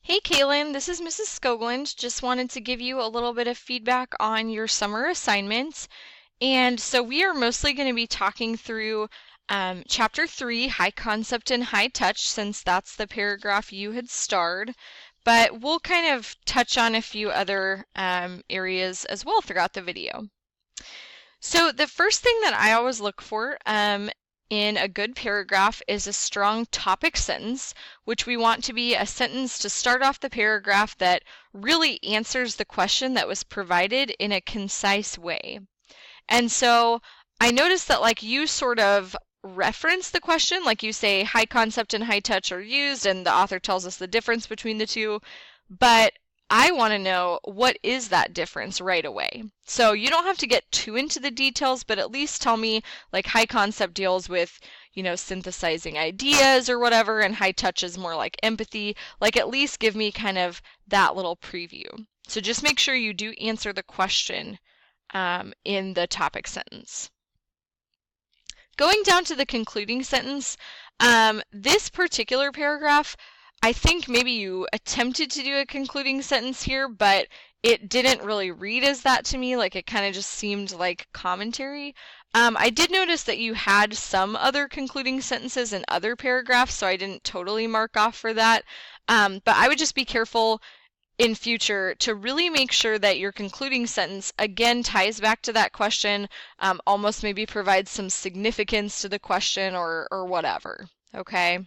Hey Kaylin, this is Mrs. Skoglund. Just wanted to give you a little bit of feedback on your summer assignments. And so we are mostly going to be talking through Chapter 3, High Concept and High Touch, since that's the paragraph you had starred. But we'll kind of touch on a few other areas as well throughout the video. So the first thing that I always look for in a good paragraph is a strong topic sentence, which we want to be a sentence to start off the paragraph that really answers the question that was provided in a concise way. And so I noticed that you sort of reference the question, like you say high concept and high touch are used and the author tells us the difference between the two, but I want to know what is that difference right away. So you don't have to get too into the details, but at least tell me high concept deals with, synthesizing ideas or whatever, and high touch is more like empathy. At least give me kind of that little preview. So just make sure you do answer the question in the topic sentence. Going down to the concluding sentence, this particular paragraph, I think maybe you attempted to do a concluding sentence here, but it didn't really read as that to me. It kind of just seemed like commentary. I did notice that you had some other concluding sentences in other paragraphs, so I didn't totally mark off for that. But I would just be careful in future to really make sure that your concluding sentence again ties back to that question, almost maybe provides some significance to the question or whatever, okay?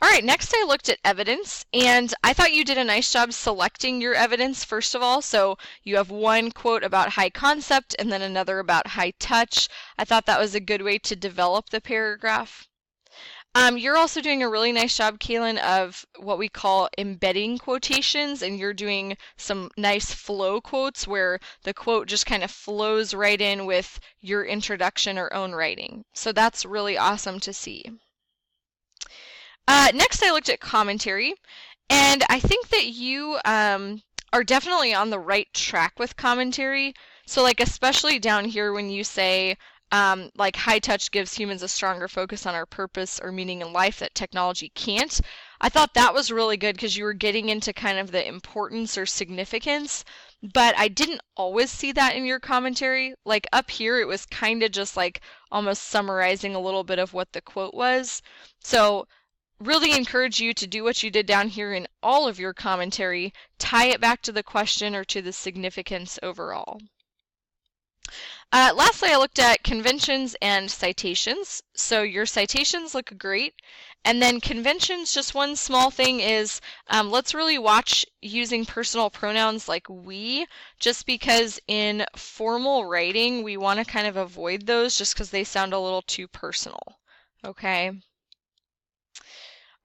All right, next I looked at evidence, and I thought you did a nice job selecting your evidence first of all. So you have one quote about high concept and then another about high touch. I thought that was a good way to develop the paragraph. You're also doing a really nice job, Kaylin, of what we call embedding quotations, and you're doing some nice flow quotes where the quote just kind of flows right in with your introduction or own writing. So that's really awesome to see. Next, I looked at commentary, and I think that you are definitely on the right track with commentary. So especially down here when you say, high touch gives humans a stronger focus on our purpose or meaning in life that technology can't. I thought that was really good because you were getting into kind of the importance or significance, but I didn't always see that in your commentary. Up here, it was kind of just almost summarizing a little bit of what the quote was. So really encourage you to do what you did down here in all of your commentary, tie it back to the question or to the significance overall. Lastly, I looked at conventions and citations. So your citations look great. And then conventions, just one small thing is, let's really watch using personal pronouns like we, just because in formal writing, we want to kind of avoid those just because they sound a little too personal. Okay.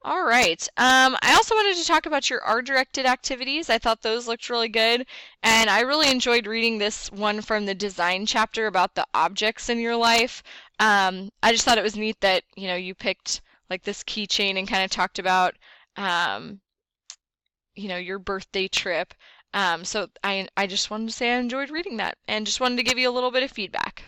All right. I also wanted to talk about your R-directed activities. I thought those looked really good, and I really enjoyed reading this one from the design chapter about the objects in your life. I just thought it was neat that you picked this keychain and kind of talked about your birthday trip. So I just wanted to say I enjoyed reading that and just wanted to give you a little bit of feedback.